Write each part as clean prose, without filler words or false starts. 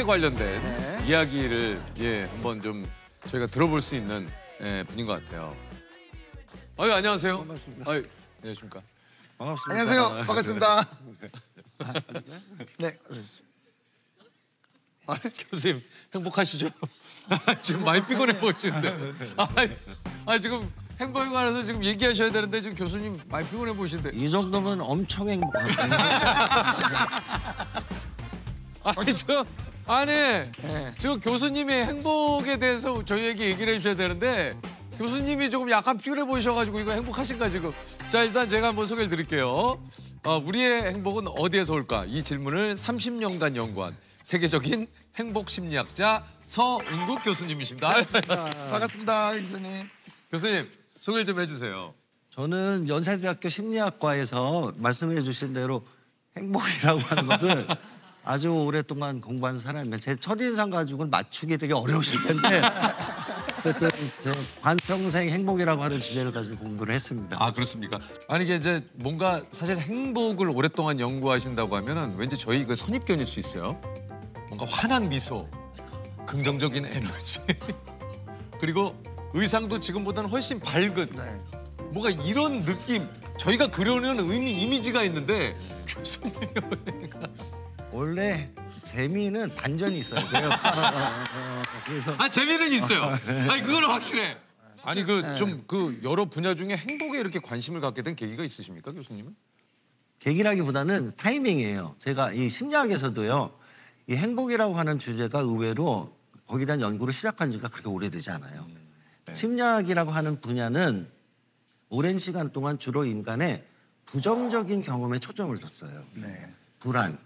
관련된 네. 이야기를 한번 좀 저희가 들어볼 수 있는 분인 것 같아요. 아유, 안녕하세요. 반갑습니다. 아유, 안녕하십니까. 반갑습니다. 안녕하세요. 반갑습니다. 네. 교수님 행복하시죠? 지금 많이 피곤해 보이시는데. 지금 행복에 관해서 지금 얘기하셔야 되는데 지금 교수님 많이 피곤해 보이시는데. 이 정도면 엄청 행복합니다. 지금 교수님의 행복에 대해서 저희에게 얘기를 해주셔야 되는데 교수님이 조금 약간 피곤해 보이셔가지고 이거 행복하신가 지금. 자, 일단 제가 한번 소개를 드릴게요. 우리의 행복은 어디에서 올까? 이 질문을 30년간 연구한 세계적인 행복 심리학자 서은국 교수님이십니다. 반갑습니다, 교수님. 교수님 소개 좀 해주세요. 저는 연세대학교 심리학과에서 말씀해 주신 대로 행복이라고 하는 것을 아주 오랫동안 공부한 사람이에요. 제 첫인상 가지고는 맞추기 되게 어려우실 텐데 어쨌든 저 반평생 행복이라고 하는 주제를 가지고 공부를 했습니다. 아, 그렇습니까? 아니 이게 이제 뭔가 사실 행복을 오랫동안 연구하신다고 하면은 왠지 저희 그 선입견일 수 있어요. 뭔가 환한 미소, 긍정적인 에너지, 그리고 의상도 지금보다는 훨씬 밝은 뭔가 이런 느낌. 저희가 그려는 이미지가 있는데 교수님이 원래 재미는 반전이 있어요. 그래서 재미는 있어요. 아니 그거는 확실해. 아니 좀 여러 분야 중에 행복에 이렇게 관심을 갖게 된 계기가 있으십니까, 교수님은? 계기라기보다는 타이밍이에요. 제가 이 심리학에서도요. 이 행복이라고 하는 주제가 의외로 거기에 대한 연구를 시작한 지가 그렇게 오래되지 않아요. 심리학이라고 하는 분야는 오랜 시간 동안 주로 인간의 부정적인 경험에 초점을 뒀어요. 불안,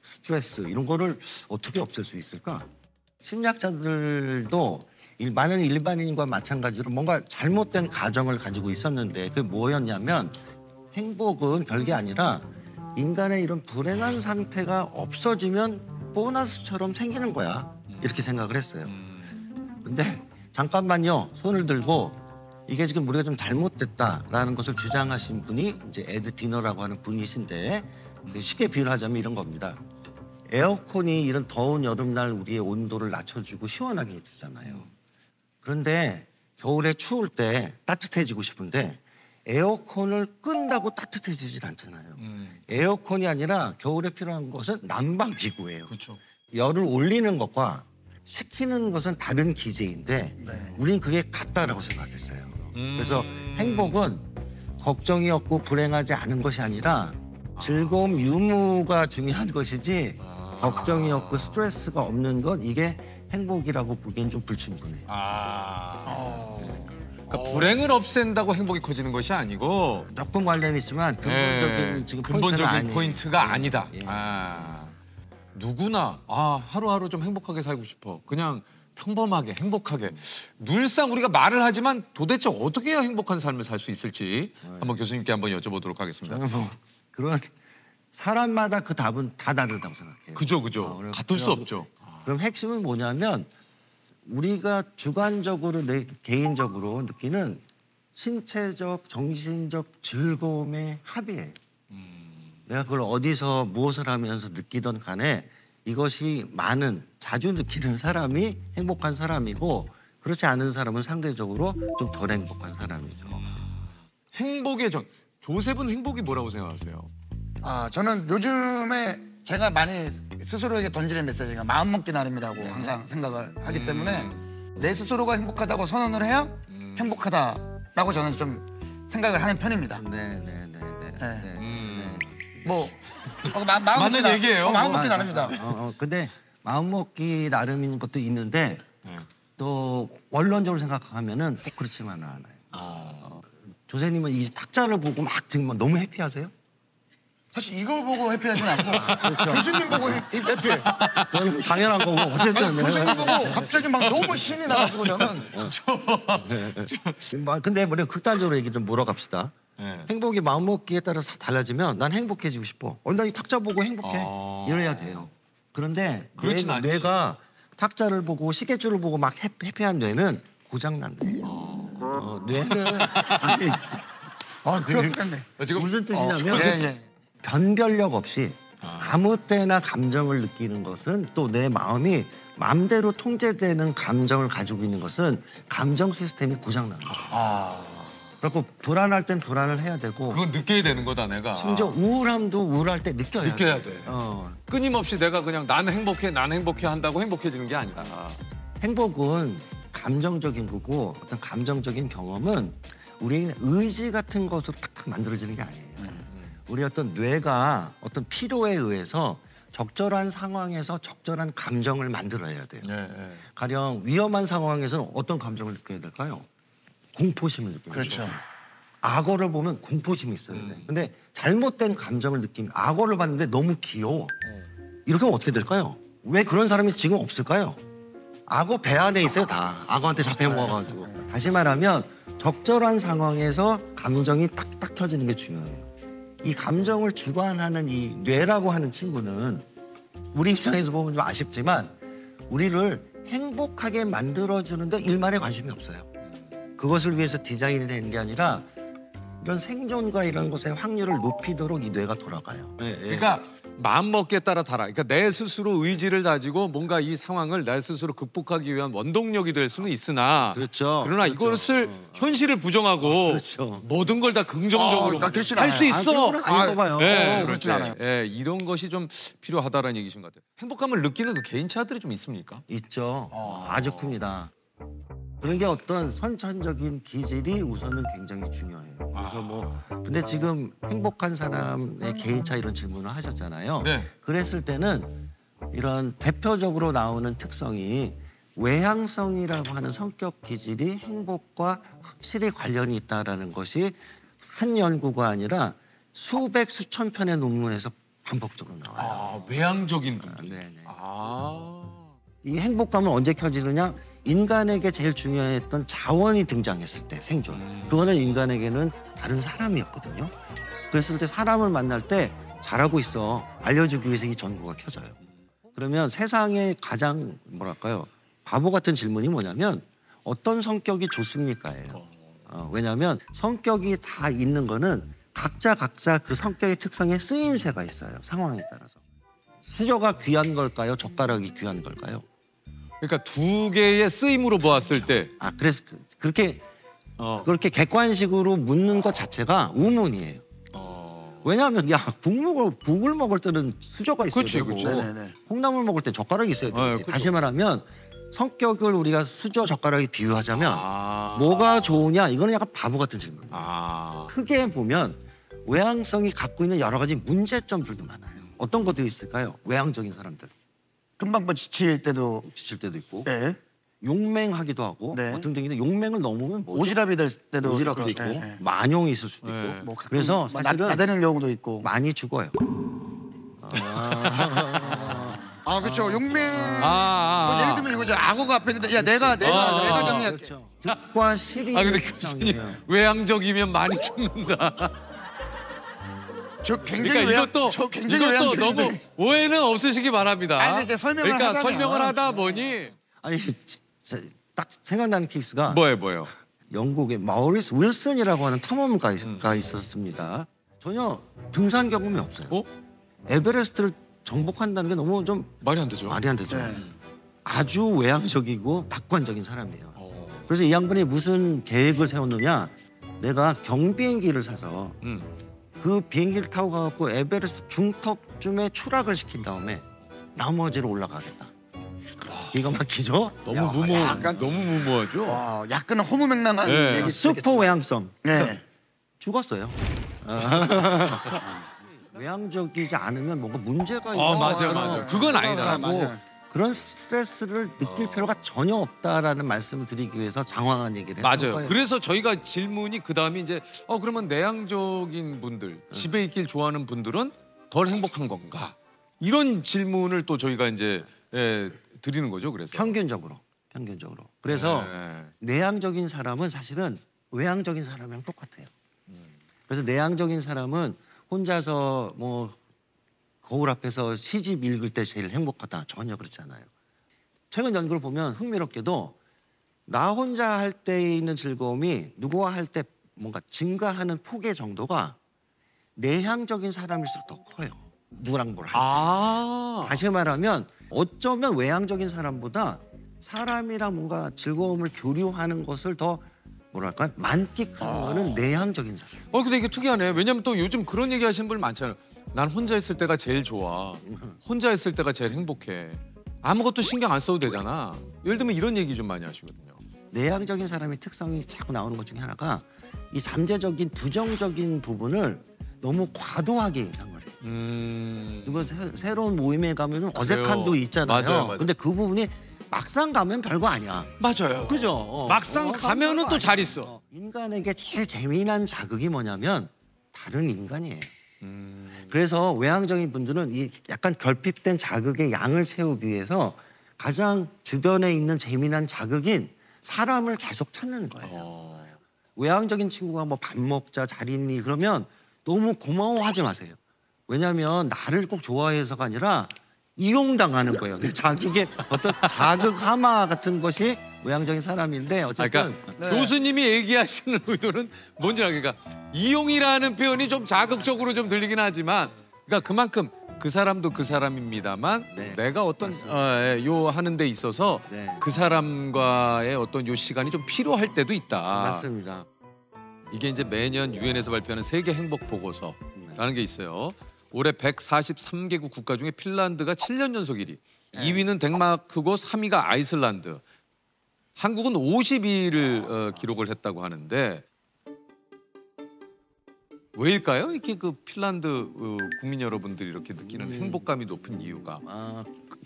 스트레스 이런 거를 어떻게 없앨 수 있을까? 심리학자들도 많은 일반인과 마찬가지로 뭔가 잘못된 가정을 가지고 있었는데 그게 뭐였냐면 행복은 별게 아니라 인간의 이런 불행한 상태가 없어지면 보너스처럼 생기는 거야. 이렇게 생각을 했어요. 근데 잠깐만요. 손을 들고 이게 지금 우리가 좀 잘못됐다라는 것을 주장하신 분이 이제 에드 디너라고 하는 분이신데 쉽게 비유를 하자면 이런 겁니다. 에어컨이 이런 더운 여름날 우리의 온도를 낮춰주고 시원하게 해주잖아요. 그런데 겨울에 추울 때 따뜻해지고 싶은데 에어컨을 끈다고 따뜻해지질 않잖아요. 에어컨이 아니라 겨울에 필요한 것은 난방기구예요. 그렇죠. 열을 올리는 것과 식히는 것은 다른 기제인데 우린 그게 같다라고 생각했어요. 그래서 행복은 걱정이 없고 불행하지 않은 것이 아니라 즐거움, 유무가 중요한 것이지 걱정이 없고 스트레스가 없는 건 이게 행복이라고 보기엔 좀 불충분해요. 그러니까 불행을 없앤다고 행복이 커지는 것이 아니고 조금 관련이 있지만 근본적인 지금 근본적인 포인트가 아니에요. 아니다. 예. 누구나 하루하루 좀 행복하게 살고 싶어. 그냥 평범하게 행복하게. 늘상 우리가 말을 하지만 도대체 어떻게 해야 행복한 삶을 살 수 있을지 한번 교수님께 한번 여쭤보도록 하겠습니다. 그런 사람마다 그 답은 다 다르다고 생각해요. 그죠. 같을 수 없죠. 그럼 핵심은 뭐냐면 우리가 주관적으로 내 개인적으로 느끼는 신체적, 정신적 즐거움의 합이에요. 내가 그걸 어디서 무엇을 하면서 느끼던 간에 이것이 자주 느끼는 사람이 행복한 사람이고 그렇지 않은 사람은 상대적으로 좀 덜 행복한 사람이죠. 행복의 조셉은 행복이 뭐라고 생각하세요? 저는 요즘에 제가 많이 스스로에게 던지는 메시지가 마음먹기 나름이라고 항상 생각을 하기 때문에 내 스스로가 행복하다고 선언을 해야 행복하다라고 저는 좀 생각을 하는 편입니다. 맞는 얘기예요. 마음먹기 나름이다. 근데 마음먹기 나름인 것도 있는데 또 원론적으로 생각하면은 꼭 그렇지만은 않아요. 조세님은 이 탁자를 보고 막 지금 너무 해피하세요? 사실 이걸 보고 해피하진 않고 교수님 보고 해피해. 그건 당연한 거고 어쨌든 교수님 보고 갑자기 막 너무 신이 나가지고 저는. 근데 우리가 극단적으로 얘기 좀 몰아갑시다. 행복이 마음먹기에 따라서 달라지면 난 행복해지고 싶어. 난 이 탁자 보고 행복해. 이래야 돼요. 그런데 뇌가 탁자를 보고 시계줄을 보고 막 해피한 뇌는 고장난대요. 뇌는 그렇겠네. 무슨 뜻이냐면 변별력 없이 아무 때나 감정을 느끼는 것은 또 내 마음이 마음대로 통제되는 감정을 가지고 있는 것은 감정 시스템이 고장나는 거예요. 그래서 불안할 땐 불안을 해야 되고 그건 느껴야 되는 거다 내가. 심지어 우울함도 우울할 때 느껴야 돼. 끊임없이 내가 그냥 난 행복해 한다고 행복해지는 게 아니다. 행복은 감정적인 거고 어떤 감정적인 경험은 우리의 의지 같은 것으로 탁탁 만들어지는 게 아니에요. 우리 어떤 뇌가 어떤 필요에 의해서 적절한 상황에서 적절한 감정을 만들어야 돼요. 가령 위험한 상황에서는 어떤 감정을 느껴야 될까요? 공포심을 느껴야 돼요. 그렇죠. 악어를 보면 공포심이 있어야 돼. 근데 잘못된 감정을 느끼면 악어를 봤는데 너무 귀여워. 이렇게 하면 어떻게 될까요? 왜 그런 사람이 지금 없을까요? 악어 배 안에 있어요, 다. 악어한테 잡혀먹어가지고. 다시 말하면 적절한 상황에서 감정이 탁탁 켜지는 게 중요해요. 이 감정을 주관하는 이 뇌라고 하는 친구는 우리 입장에서 보면 좀 아쉽지만 우리를 행복하게 만들어주는데 일말에 관심이 없어요. 그것을 위해서 디자인이 된 게 아니라 이런 생존과 이런 것의 확률을 높이도록 이 뇌가 돌아가요. 그러니까 마음먹기에 따라 달아. 그러니까 내 스스로 의지를 다지고 뭔가 이 상황을 내 스스로 극복하기 위한 원동력이 될 수는 있으나 그렇죠. 그러나 그렇죠. 이것을 현실을 부정하고 그렇죠. 모든 걸 다 긍정적으로 그렇진 할 수 않아요. 있어. 아닌 거 봐요. 그렇진 않아요. 이런 것이 좀 필요하다라는 얘기신 것 같아요. 행복감을 느끼는 그 개인차들이 좀 있습니까? 있죠. 아주 큽니다. 그런 게 어떤 선천적인 기질이 우선은 굉장히 중요해요. 그래서 뭐 근데 지금 행복한 사람의 개인차 이런 질문을 하셨잖아요. 네. 그랬을 때는 이런 대표적으로 나오는 특성이 외향성이라고 하는 성격 기질이 행복과 확실히 관련이 있다라는 것이 한 연구가 아니라 수백 수천 편의 논문에서 반복적으로 나와요. 외향적인 분들. 네네. 이 행복감은 언제 켜지느냐? 인간에게 제일 중요했던 자원이 등장했을 때 생존. 그거는 인간에게는 다른 사람이었거든요. 그랬을 때 사람을 만날 때 잘하고 있어 알려주기 위해서 이 전구가 켜져요. 그러면 세상에 가장 뭐랄까요? 바보 같은 질문이 뭐냐면 어떤 성격이 좋습니까예요. 왜냐하면 성격이 다 있는 거는 각자 그 성격의 특성에 쓰임새가 있어요. 상황에 따라서. 수저가 귀한 걸까요? 젓가락이 귀한 걸까요? 그러니까 두 개의 쓰임으로 보았을 때 그래서 그렇게 객관식으로 묻는 것 자체가 우문이에요. 왜냐하면 국을 먹을 때는 수저가 있어야 그치, 되고 그치. 네네네. 콩나물 먹을 때 젓가락이 있어야 되지. 그쵸. 다시 말하면 성격을 우리가 수저 젓가락에 비유하자면 뭐가 좋으냐? 이거는 약간 바보 같은 질문이에요. 크게 보면 외향성이 갖고 있는 여러 가지 문제점들도 많아요. 어떤 것들이 있을까요? 외향적인 사람들. 금방 지칠 때도 지칠 때도 있고 네. 용맹하기도 하고 네. 등등인데 용맹을 넘으면 뭐죠? 오지랖이 될 때도 오지랖도 있고 만용이 있을 수도 있고 뭐 가끔 그래서 사실은 나대는 경우도 있고. 많이 죽어요. 그렇죠. 용맹. 아. 예를 들면 이거죠. 악어가 앞에 있는데 야 내가 정리할게. 그렇죠. 득과 실이 근데 교수님 외향적이면 많이 죽는다. 저 굉장히 그러니까 저 굉장히 이것도 외향적인데. 너무 오해는 없으시기 바랍니다. 아니, 이제 설명을 그러니까 하자면. 설명을 하다 보니 아니 딱 생각나는 케이스가 뭐예요? 영국의 마우리스 윌슨이라고 하는 탐험가가 있었습니다. 전혀 등산 경험이 없어요. 에베레스트를 정복한다는 게 너무 좀 말이 안 되죠. 말이 안 되죠. 네. 아주 외향적이고 낙관적인 사람이에요. 그래서 이 양반이 무슨 계획을 세웠느냐? 내가 경비행기를 사서 그 비행기를 타고 가고 에베레스트 중턱쯤에 추락을 시킨 다음에 나머지로 올라가겠다. 기가 막히죠? 너무 무모하죠. 와, 약간 허무맹랑한 네. 얘기. 슈퍼 외향성. 네. 죽었어요. 외향적이지 않으면 뭔가 문제가 맞아. 그건 아니다. 맞아. 그런 스트레스를 느낄 필요가 전혀 없다라는 말씀을 드리기 위해서 장황한 얘기를 했던 맞아요. 거예요. 그래서 저희가 질문이 그다음에 이제 그러면 내향적인 분들, 집에 있길 좋아하는 분들은 덜 행복한 건가? 이런 질문을 또 저희가 이제 드리는 거죠. 그래서 평균적으로. 그래서 네. 내향적인 사람은 사실은 외향적인 사람이랑 똑같아요. 그래서 내향적인 사람은 혼자서 뭐 거울 앞에서 시집 읽을 때 제일 행복하다. 전혀 그렇지 않아요. 최근 연구를 보면 흥미롭게도 나 혼자 할 때 있는 즐거움이 누구와 할 때 뭔가 증가하는 폭의 정도가 내향적인 사람일수록 더 커요. 누구랑 뭘 할. 다시 말하면 어쩌면 외향적인 사람보다 사람이랑 뭔가 즐거움을 교류하는 것을 더 뭐랄까 만끽하는 거는 내향적인 사람. 근데 이게 특이하네. 왜냐면 또 요즘 그런 얘기 하시는 분 많잖아요. 난 혼자 있을 때가 제일 좋아. 혼자 있을 때가 제일 행복해. 아무것도 신경 안 써도 되잖아. 예를 들면 이런 얘기 좀 많이 하시거든요. 내향적인 사람의 특성이 자꾸 나오는 것 중에 하나가 이 잠재적인 부정적인 부분을 너무 과도하게 예상을 해요. 이거 새로운 모임에 가면 어색함도 있잖아요. 맞아요. 근데 그 부분이 막상 가면 별거 아니야. 맞아요. 그죠? 막상 가면은 또 잘 있어. 인간에게 제일 재미난 자극이 뭐냐면 다른 인간이에요. 그래서 외향적인 분들은 이 약간 결핍된 자극의 양을 채우기 위해서 가장 주변에 있는 재미난 자극인 사람을 계속 찾는 거예요. 외향적인 친구가 뭐 밥 먹자 잘 있니 그러면 너무 고마워하지 마세요. 왜냐하면 나를 꼭 좋아해서가 아니라 이용당하는 거예요. 자기의 어떤 자극 하마 같은 것이 외향적인 사람인데 어쨌든 그러니까 교수님이 얘기하시는 의도는 뭔지 알겠까? 이용이라는 표현이 좀 자극적으로 좀 들리긴 하지만 그러니까 그만큼 그 사람도 그 사람입니다만 내가 어떤 요 하는 데 있어서 그 사람과의 어떤 요 시간이 좀 필요할 때도 있다. 맞습니다. 이게 이제 매년 유엔에서 발표하는 세계 행복 보고서라는 게 있어요. 올해 143개국 국가 중에 핀란드가 7년 연속 1위, 2위는 덴마크고 3위가 아이슬란드. 한국은 52위를 기록을 했다고 하는데 왜일까요? 이렇게 그 핀란드 국민 여러분들이 이렇게 느끼는 행복감이 높은 이유가.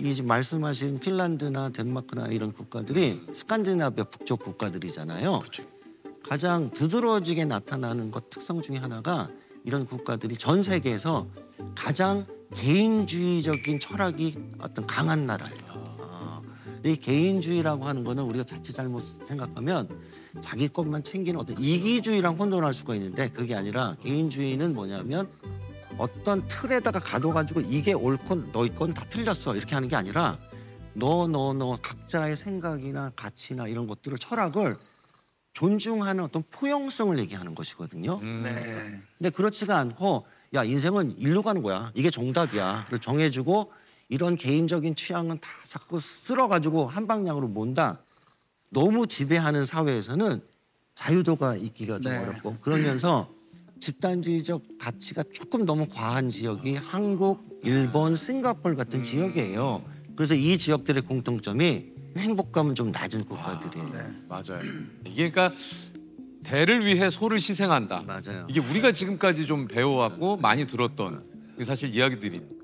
이 지금 말씀하신 핀란드나 덴마크나 이런 국가들이 스칸디나비아 북쪽 국가들이잖아요. 그렇죠. 가장 두드러지게 나타나는 것 특성 중에 하나가 이런 국가들이 전 세계에서 가장 개인주의적인 철학이 어떤 강한 나라예요. 근데 이 개인주의라고 하는 거는 우리가 자칫 잘못 생각하면 자기 것만 챙기는 어떤 이기주의랑 혼돈할 수가 있는데 그게 아니라 개인주의는 뭐냐면 어떤 틀에다가 가둬가지고 이게 옳건 너희 건 다 틀렸어 이렇게 하는 게 아니라 너 각자의 생각이나 가치나 이런 것들을 철학을 존중하는 어떤 포용성을 얘기하는 것이거든요. 근데 그렇지가 않고 야 인생은 일로 가는 거야. 이게 정답이야.를 정해주고 이런 개인적인 취향은 다 자꾸 쓸어가지고 한 방향으로 몬다. 너무 지배하는 사회에서는 자유도가 있기가 좀 어렵고 그러면서 집단주의적 가치가 조금 너무 과한 지역이 한국, 일본, 싱가포르 같은 지역이에요. 그래서 이 지역들의 공통점이 행복감은 좀 낮은 국가들이에요. 맞아요. 이게 그러니까 대를 위해 소를 희생한다. 맞아요. 이게 우리가 지금까지 좀 배워왔고 많이 들었던 사실 이야기들이.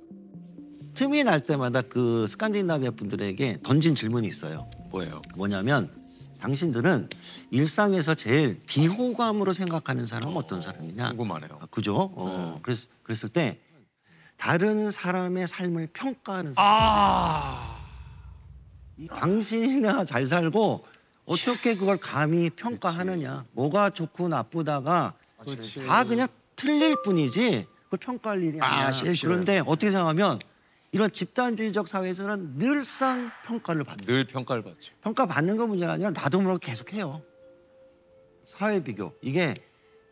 틈이 날 때마다 그 스칸디나비아 분들에게 던진 질문이 있어요. 뭐예요? 뭐냐면 당신들은 일상에서 제일 비호감으로 생각하는 사람은 어떤 사람이냐? 궁금하네요. 그죠? 그랬을 때 다른 사람의 삶을 평가하는 사람. 당신이나 잘 살고 어떻게 그걸 감히 평가하느냐? 뭐가 좋고 나쁘다가 다 그냥 틀릴 뿐이지 그걸 평가할 일이 아니야. 그런데 어떻게 생각하면 이런 집단주의적 사회에서는 늘상 평가를 받는. 늘 평가를 받죠. 평가받는 거 문제가 아니라 나도 모르게 계속해요. 사회 비교. 이게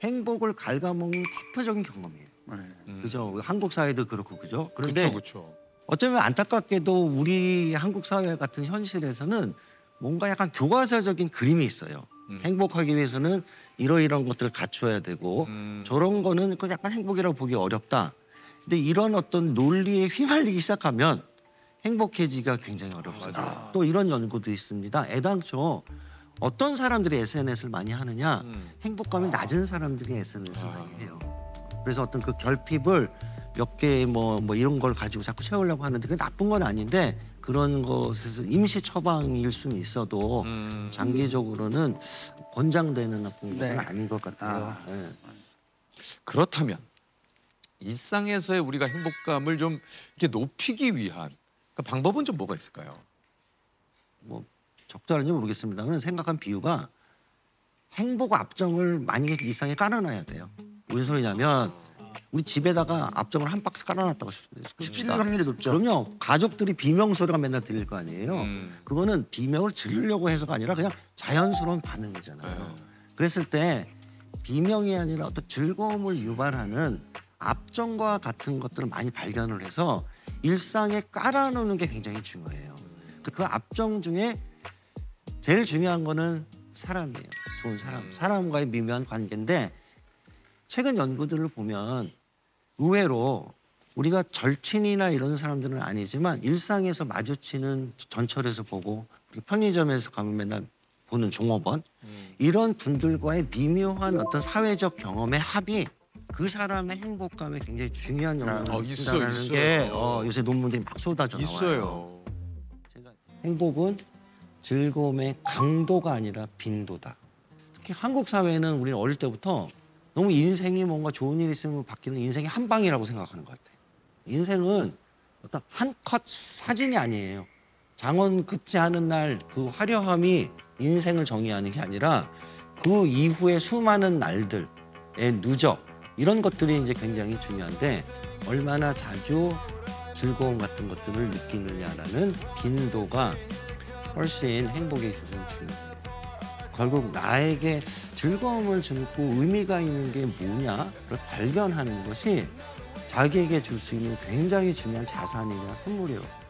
행복을 갉아먹는 대표적인 경험이에요. 그죠? 한국 사회도 그렇고 그죠? 그런데 그렇죠. 어쩌면 안타깝게도 우리 한국 사회 같은 현실에서는 뭔가 약간 교과서적인 그림이 있어요. 행복하기 위해서는 이러이러한 것들을 갖춰야 되고 저런 거는 그 약간 행복이라고 보기 어렵다. 근데 이런 어떤 논리에 휘말리기 시작하면 행복해지기가 굉장히 어렵습니다. 또 이런 연구도 있습니다. 애당초 어떤 사람들이 SNS를 많이 하느냐 행복감이 낮은 사람들이 SNS를 많이 해요. 그래서 어떤 그 결핍을 몇 개 뭐 이런 걸 가지고 자꾸 채우려고 하는데 그게 나쁜 건 아닌데 그런 것에서 임시 처방일 수는 있어도 장기적으로는 권장되는 나쁜 것은 아닌 것 같아요. 그렇다면 일상에서의 우리가 행복감을 좀 이렇게 높이기 위한 그러니까 방법은 좀 뭐가 있을까요? 뭐 적절한지 모르겠습니다만 생각한 비유가 행복 압정을 만약에 일상에 깔아놔야 돼요. 무슨 소리냐면 우리 집에다가 압정을 한 박스 깔아놨다고 찔릴 확률이 높죠. 그럼요. 가족들이 비명 소리가 맨날 들릴 거 아니에요. 그거는 비명을 지르려고 해서가 아니라 그냥 자연스러운 반응이잖아요. 그랬을 때 비명이 아니라 어떤 즐거움을 유발하는 압정과 같은 것들을 많이 발견을 해서 일상에 깔아놓는 게 굉장히 중요해요. 그 압정 중에 제일 중요한 거는 사람이에요. 좋은 사람. 사람과의 미묘한 관계인데 최근 연구들을 보면 의외로 우리가 절친이나 이런 사람들은 아니지만 일상에서 마주치는 전철에서 보고 편의점에서 가면 맨날 보는 종업원 이런 분들과의 미묘한 어떤 사회적 경험의 합이 그 사람의 행복감에 굉장히 중요한 영향을 준다는 게 요새 논문들이 막 쏟아져 나와요. 있어요. 제가 행복은 즐거움의 강도가 아니라 빈도다. 특히 한국 사회는 우리는 어릴 때부터 너무 인생이 뭔가 좋은 일이 있으면 바뀌는 인생의 한 방이라고 생각하는 것 같아요. 인생은 어떤 한 컷 사진이 아니에요. 장원 급제하는 날 그 화려함이 인생을 정의하는 게 아니라 그 이후의 수많은 날들의 누적 이런 것들이 이제 굉장히 중요한데 얼마나 자주 즐거움 같은 것들을 느끼느냐라는 빈도가 훨씬 행복에 있어서는 중요해요. 결국 나에게 즐거움을 주고 의미가 있는 게 뭐냐를 발견하는 것이 자기에게 줄 수 있는 굉장히 중요한 자산이자 선물이에요.